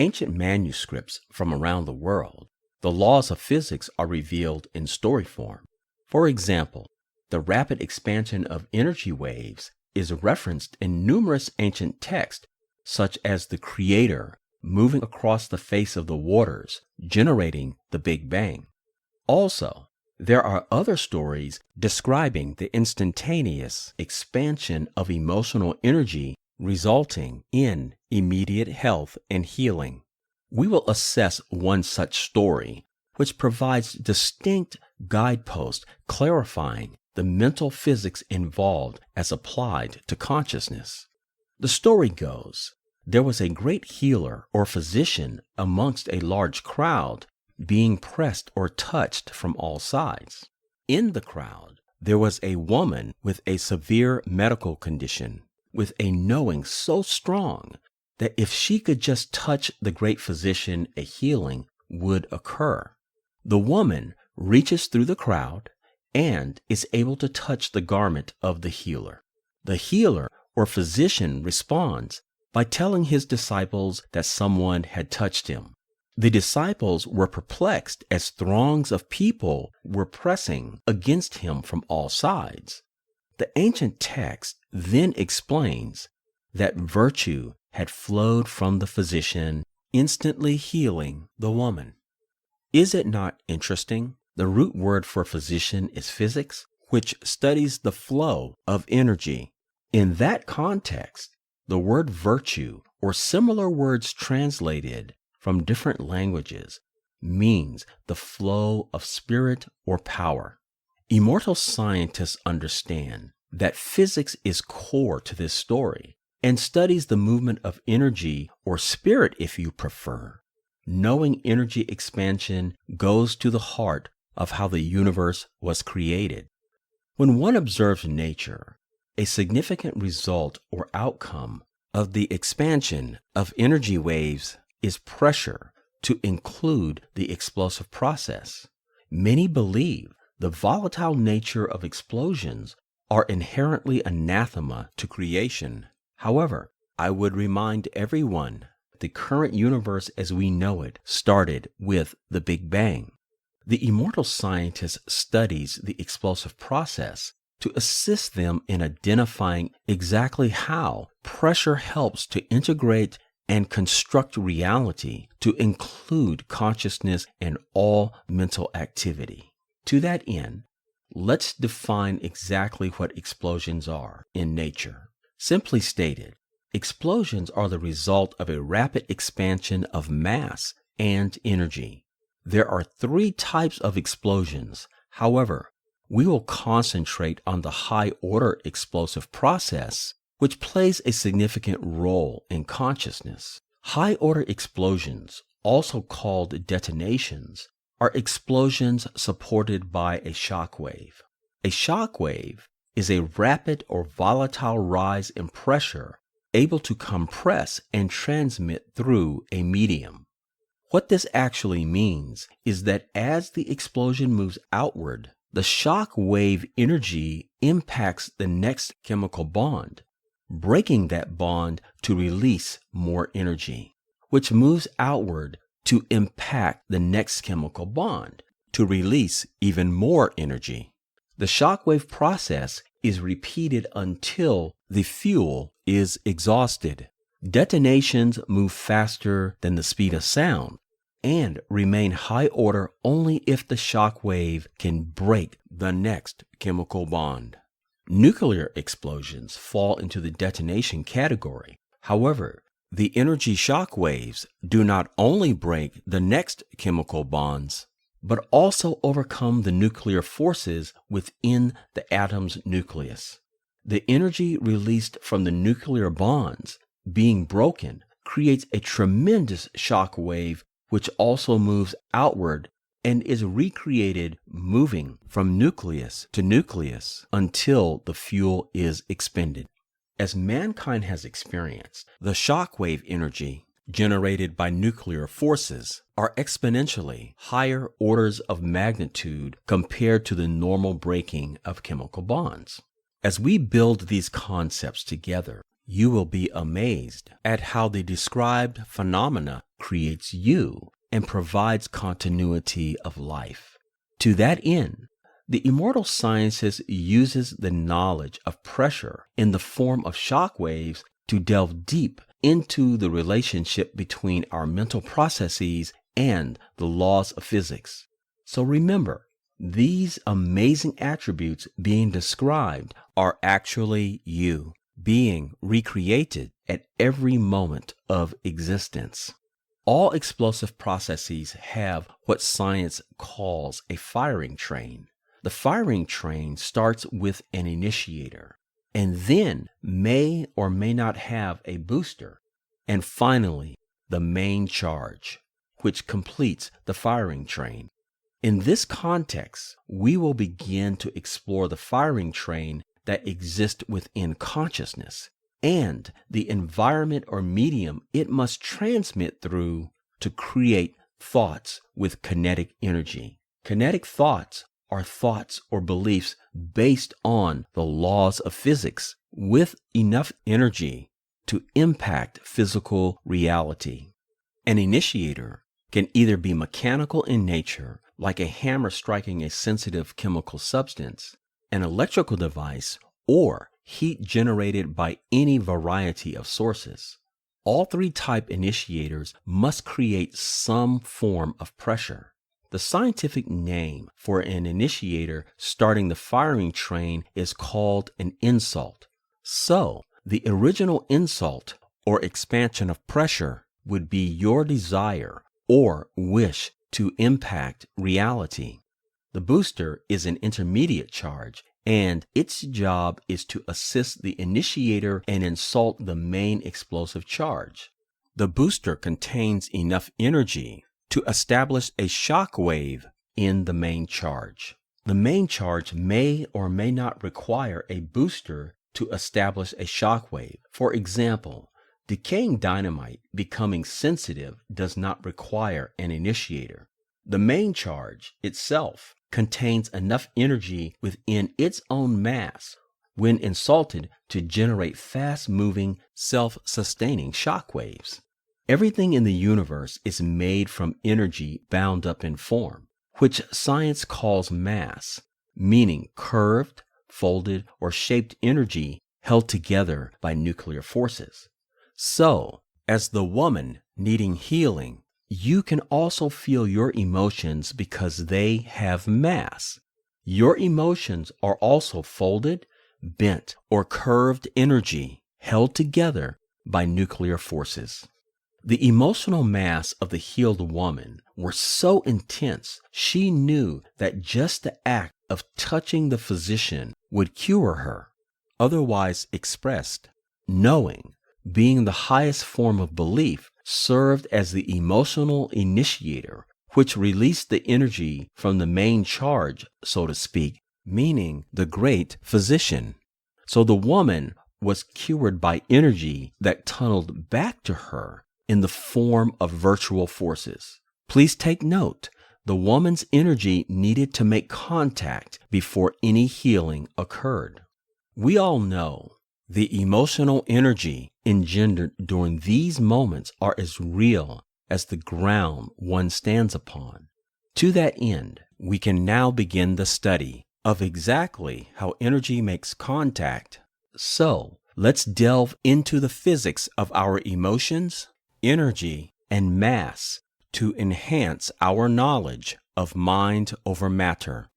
ancient manuscripts from around the world, the laws of physics are revealed in story form. For example, the rapid expansion of energy waves is referenced in numerous ancient texts, such as the Creator moving across the face of the waters, generating the Big Bang. Also, there are other stories describing the instantaneous expansion of emotional energy resulting in immediate health and healing. We will assess one such story, which provides distinct guideposts clarifying the mental physics involved as applied to consciousness. The story goes, there was a great healer or physician amongst a large crowd being pressed or touched from all sides. In the crowd, there was a woman with a severe medical condition, with a knowing so strong that if she could just touch the great physician, a healing would occur. The woman reaches through the crowd and is able to touch the garment of the healer. The healer or physician responds by telling his disciples that someone had touched him. The disciples were perplexed as throngs of people were pressing against him from all sides. The ancient text then explains that virtue had flowed from the physician, instantly healing the woman. Is it not interesting? The root word for physician is physics, which studies the flow of energy. In that context, the word virtue, or similar words translated from different languages, means the flow of spirit or power. Immortal scientists understand that physics is core to this story and studies the movement of energy or spirit if you prefer. Knowing energy expansion goes to the heart of how the universe was created. When one observes nature, a significant result or outcome of the expansion of energy waves is pressure, to include the explosive process. Many believe the volatile nature of explosions are inherently anathema to creation. However, I would remind everyone the current universe as we know it started with the Big Bang. The immortal scientist studies the explosive process to assist them in identifying exactly how pressure helps to integrate and construct reality to include consciousness and all mental activity. To that end, let's define exactly what explosions are in nature. Simply stated, explosions are the result of a rapid expansion of mass and energy. There are 3 types of explosions. However, we will concentrate on the high-order explosive process, which plays a significant role in consciousness. High-order explosions, also called detonations, are explosions supported by a shockwave. A shockwave is a rapid or volatile rise in pressure able to compress and transmit through a medium. What this actually means is that as the explosion moves outward, the shock wave energy impacts the next chemical bond, breaking that bond to release more energy, which moves outward to impact the next chemical bond to release even more energy. The shockwave process is repeated until the fuel is exhausted. Detonations move faster than the speed of sound and remain high order only if the shock wave can break the next chemical bond. Nuclear explosions fall into the detonation category. However, the energy shock waves do not only break the next chemical bonds, but also overcome the nuclear forces within the atom's nucleus. The energy released from the nuclear bonds being broken creates a tremendous shock wave which also moves outward and is recreated moving from nucleus to nucleus until the fuel is expended. As mankind has experienced, the shockwave energy generated by nuclear forces are exponentially higher orders of magnitude compared to the normal breaking of chemical bonds. As we build these concepts together, you will be amazed at how the described phenomena creates you and provides continuity of life. To that end, the immortal scientist uses the knowledge of pressure in the form of shock waves to delve deep into the relationship between our mental processes and the laws of physics. So remember, these amazing attributes being described are actually you, being recreated at every moment of existence. All explosive processes have what science calls a firing train. The firing train starts with an initiator, and then may or may not have a booster, and finally, the main charge, which completes the firing train. In this context, we will begin to explore the firing train that exists within consciousness and the environment or medium it must transmit through to create thoughts with kinetic energy. Kinetic thoughts are thoughts or beliefs based on the laws of physics with enough energy to impact physical reality. An initiator can either be mechanical in nature, like a hammer striking a sensitive chemical substance, an electrical device, or heat generated by any variety of sources. All three type initiators must create some form of pressure. The scientific name for an initiator starting the firing train is called an insult. So, the original insult or expansion of pressure would be your desire or wish to impact reality. The booster is an intermediate charge, and its job is to assist the initiator and insult the main explosive charge. The booster contains enough energy to establish a shock wave in the main charge. The main charge may or may not require a booster to establish a shock wave. For example, decaying dynamite becoming sensitive does not require an initiator. The main charge itself contains enough energy within its own mass when insulted to generate fast-moving, self-sustaining shock waves. Everything in the universe is made from energy bound up in form, which science calls mass, meaning curved, folded, or shaped energy held together by nuclear forces. So, as the woman needing healing, you can also feel your emotions because they have mass. Your emotions are also folded, bent, or curved energy held together by nuclear forces. The emotional mass of the healed woman were so intense, she knew that just the act of touching the physician would cure her. Otherwise expressed, knowing, being the highest form of belief, served as the emotional initiator, which released the energy from the main charge, so to speak, meaning the great physician. So the woman was cured by energy that tunneled back to her in the form of virtual forces. Please take note, the woman's energy needed to make contact before any healing occurred. We all know the emotional energy engendered during these moments are as real as the ground one stands upon. To that end, we can now begin the study of exactly how energy makes contact. So, let's delve into the physics of our emotions, energy, and mass to enhance our knowledge of mind over matter.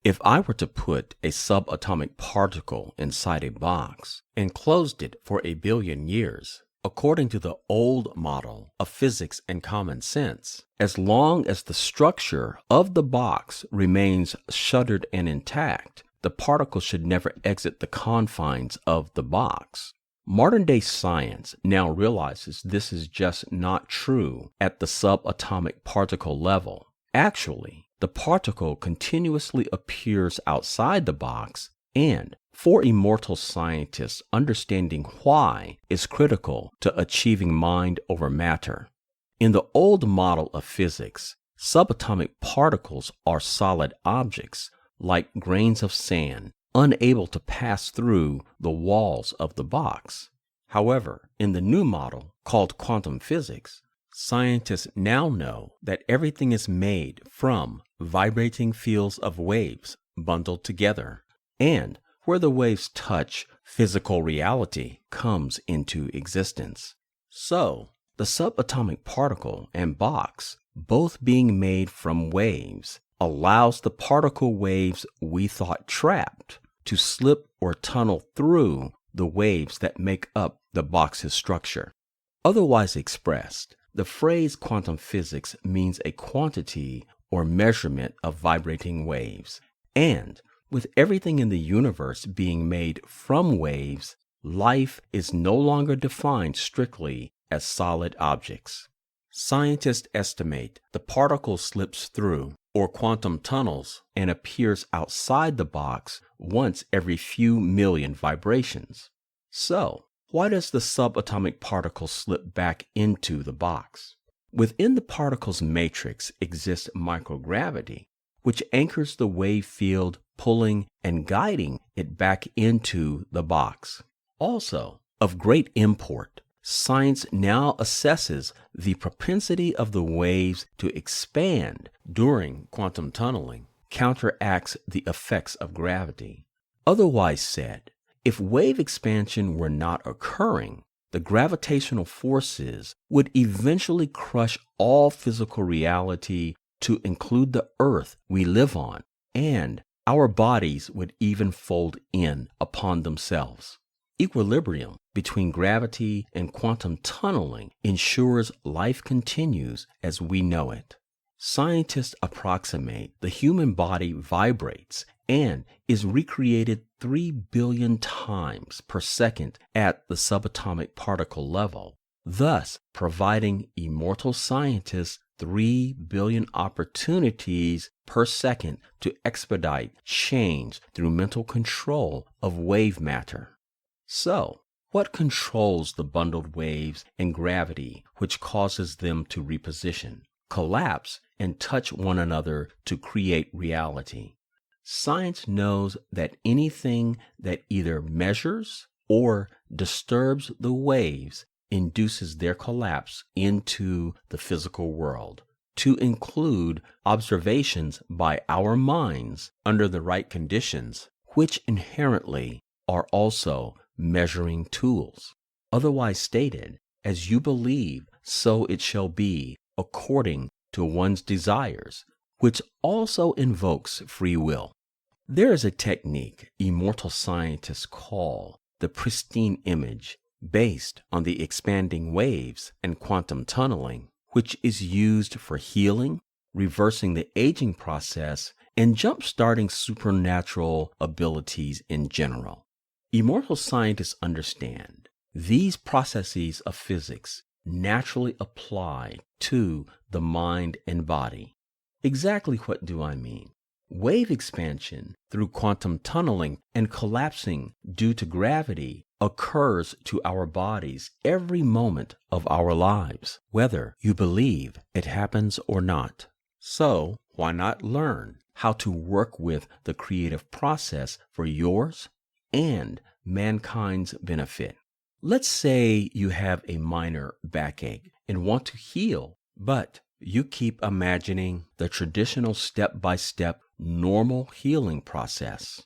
If I were to put a subatomic particle inside a box and closed it for 1 billion years, according to the old model of physics and common sense, as long as the structure of the box remains shuttered and intact, the particle should never exit the confines of the box. Modern-day science now realizes this is just not true at the subatomic particle level. Actually, the particle continuously appears outside the box, and for immortal scientists, understanding why is critical to achieving mind over matter. In the old model of physics, subatomic particles are solid objects, like grains of sand, unable to pass through the walls of the box. However, in the new model, called quantum physics, scientists now know that everything is made from vibrating fields of waves bundled together, and where the waves touch, physical reality comes into existence. So, the subatomic particle and box, both being made from waves, allows the particle waves we thought trapped to slip or tunnel through the waves that make up the box's structure. Otherwise expressed, the phrase quantum physics means a quantity or measurement of vibrating waves, and with everything in the universe being made from waves, life is no longer defined strictly as solid objects. Scientists estimate the particle slips through, or quantum tunnels, and appears outside the box once every few million vibrations. So, why does the subatomic particle slip back into the box? Within the particle's matrix exists microgravity, which anchors the wave field, pulling and guiding it back into the box. Also, of great import, science now assesses the propensity of the waves to expand during quantum tunneling, counteracts the effects of gravity. Otherwise said, if wave expansion were not occurring, the gravitational forces would eventually crush all physical reality to include the earth we live on, and our bodies would even fold in upon themselves. Equilibrium between gravity and quantum tunneling ensures life continues as we know it. Scientists approximate the human body vibrates and is recreated 3 billion times per second at the subatomic particle level, thus providing immortal scientists 3 billion opportunities per second to expedite change through mental control of wave matter. So, what controls the bundled waves and gravity which causes them to reposition, collapse, and touch one another to create reality? Science knows that anything that either measures or disturbs the waves induces their collapse into the physical world, to include observations by our minds under the right conditions, which inherently are also measuring tools. Otherwise stated, as you believe, so it shall be, according to one's desires, which also invokes free will. There is a technique immortal scientists call the pristine image, based on the expanding waves and quantum tunneling, which is used for healing, reversing the aging process, and jump-starting supernatural abilities in general. Immortal scientists understand these processes of physics naturally apply to the mind and body. Exactly what do I mean? Wave expansion through quantum tunneling and collapsing due to gravity occurs to our bodies every moment of our lives, whether you believe it happens or not. So, why not learn how to work with the creative process for yours and mankind's benefit? Let's say you have a minor backache and want to heal, but you keep imagining the traditional step-by-step normal healing process.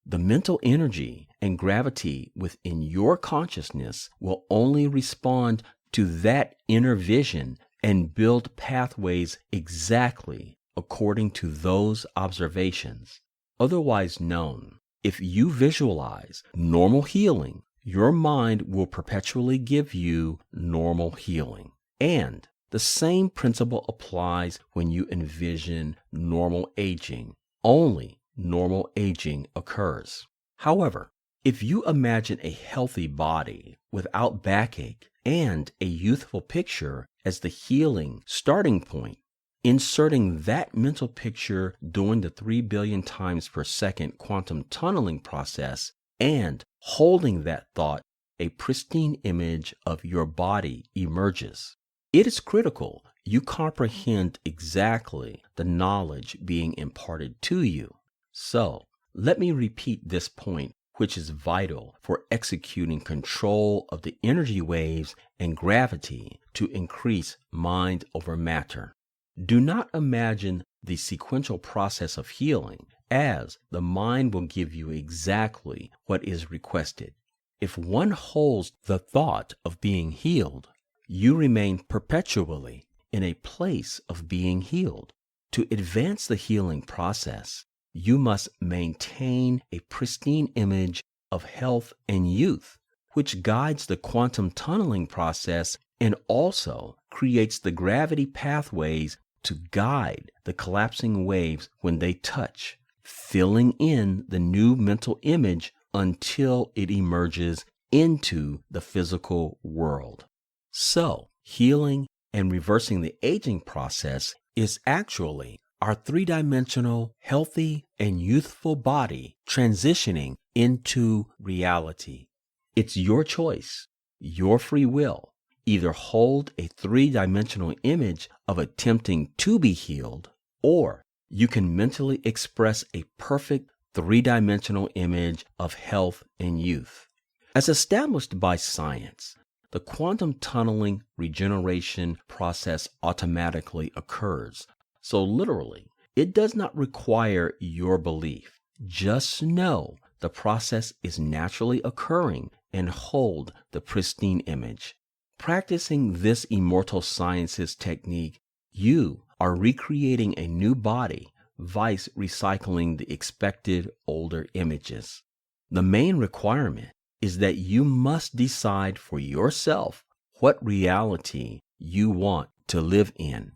The mental energy and gravity within your consciousness will only respond to that inner vision and build pathways exactly according to those observations. Otherwise known, if you visualize normal healing, your mind will perpetually give you normal healing. And the same principle applies when you envision normal aging. Only normal aging occurs. However, if you imagine a healthy body without backache and a youthful picture as the healing starting point, inserting that mental picture during the 3 billion times per second quantum tunneling process, and holding that thought, a pristine image of your body emerges. It is critical you comprehend exactly the knowledge being imparted to you. So, let me repeat this point, which is vital for executing control of the energy waves and gravity to increase mind over matter. Do not imagine the sequential process of healing, as the mind will give you exactly what is requested. If one holds the thought of being healed, you remain perpetually in a place of being healed. To advance the healing process, you must maintain a pristine image of health and youth, which guides the quantum tunneling process and also creates the gravity pathways to guide the collapsing waves when they touch, filling in the new mental image until it emerges into the physical world. So, healing and reversing the aging process is actually our three-dimensional, healthy, and youthful body transitioning into reality. It's your choice, your free will. Either hold a three-dimensional image of attempting to be healed, or you can mentally express a perfect three-dimensional image of health and youth. As established by science, the quantum tunneling regeneration process automatically occurs. So literally, it does not require your belief. Just know the process is naturally occurring and hold the pristine image. Practicing this immortal sciences technique, you are recreating a new body, vice recycling the expected older images. The main requirement is that you must decide for yourself what reality you want to live in.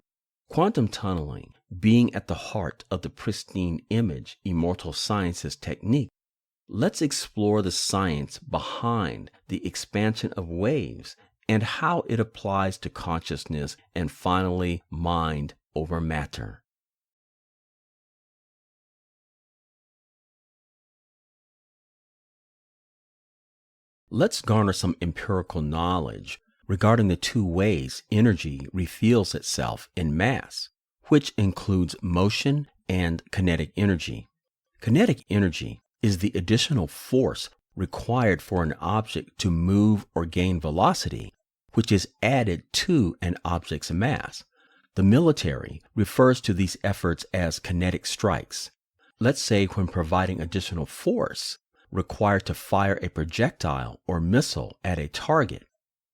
Quantum tunneling, being at the heart of the pristine image immortal sciences technique, let's explore the science behind the expansion of waves and how it applies to consciousness and finally mind over matter. Let's garner some empirical knowledge regarding the two ways energy reveals itself in mass, which includes motion and kinetic energy. Kinetic energy is the additional force required for an object to move or gain velocity, which is added to an object's mass. The military refers to these efforts as kinetic strikes. Let's say when providing additional force required to fire a projectile or missile at a target.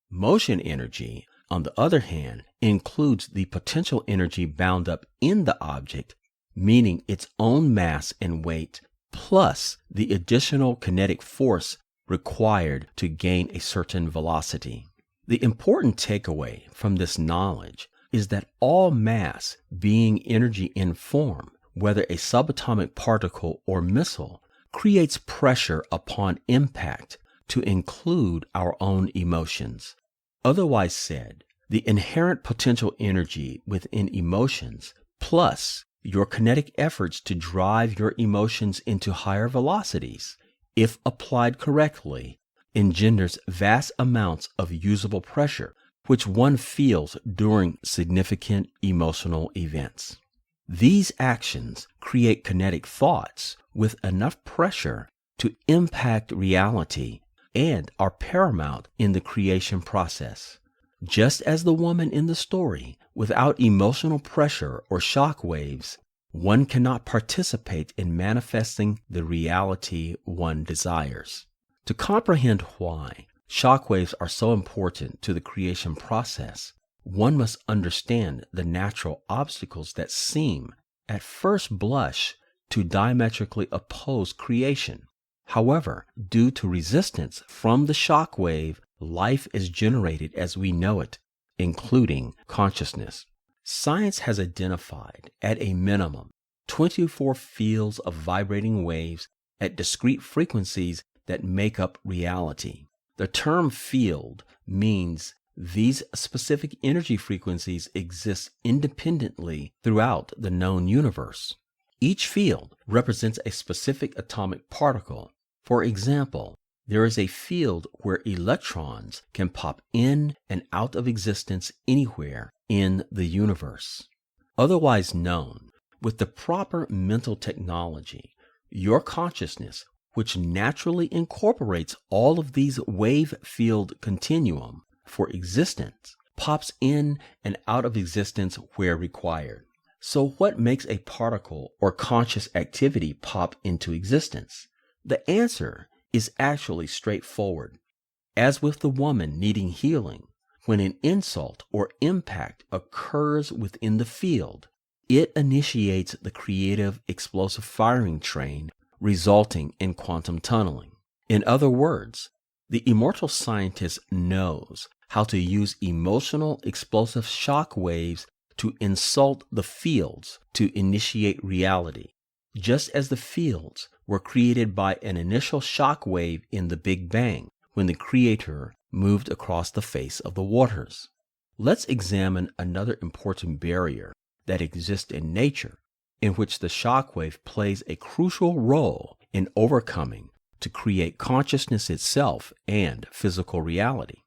Motion energy, on the other hand, includes the potential energy bound up in the object, meaning its own mass and weight, plus the additional kinetic force required to gain a certain velocity. The important takeaway from this knowledge is that all mass, being energy in form, whether a subatomic particle or missile, creates pressure upon impact to include our own emotions. Otherwise said, the inherent potential energy within emotions, plus your kinetic efforts to drive your emotions into higher velocities, if applied correctly, engenders vast amounts of usable pressure, which one feels during significant emotional events. These actions create kinetic thoughts with enough pressure to impact reality and are paramount in the creation process. Just as the woman in the story, without emotional pressure or shock waves, one cannot participate in manifesting the reality one desires. To comprehend why shockwaves are so important to the creation process, one must understand the natural obstacles that seem, at first blush, to diametrically oppose creation. However, due to resistance from the shockwave, life is generated as we know it, including consciousness. Science has identified, at a minimum, 24 fields of vibrating waves at discrete frequencies that make up reality. The term field means these specific energy frequencies exist independently throughout the known universe. Each field represents a specific atomic particle. For example, there is a field where electrons can pop in and out of existence anywhere in the universe. Otherwise known, with the proper mental technology, Your consciousness, which naturally incorporates all of these wave field continuum for existence, pops in and out of existence where required. So what makes a particle or conscious activity pop into existence? The answer is actually straightforward. As with the woman needing healing, when an insult or impact occurs within the field, it initiates the creative explosive firing train, resulting in quantum tunneling. In other words, the immortal scientist knows how to use emotional explosive shock waves to insult the fields to initiate reality, just as the fields were created by an initial shock wave in the Big Bang when the Creator moved across the face of the waters. Let's examine another important barrier that exists in nature, in which the shockwave plays a crucial role in overcoming to create consciousness itself and physical reality.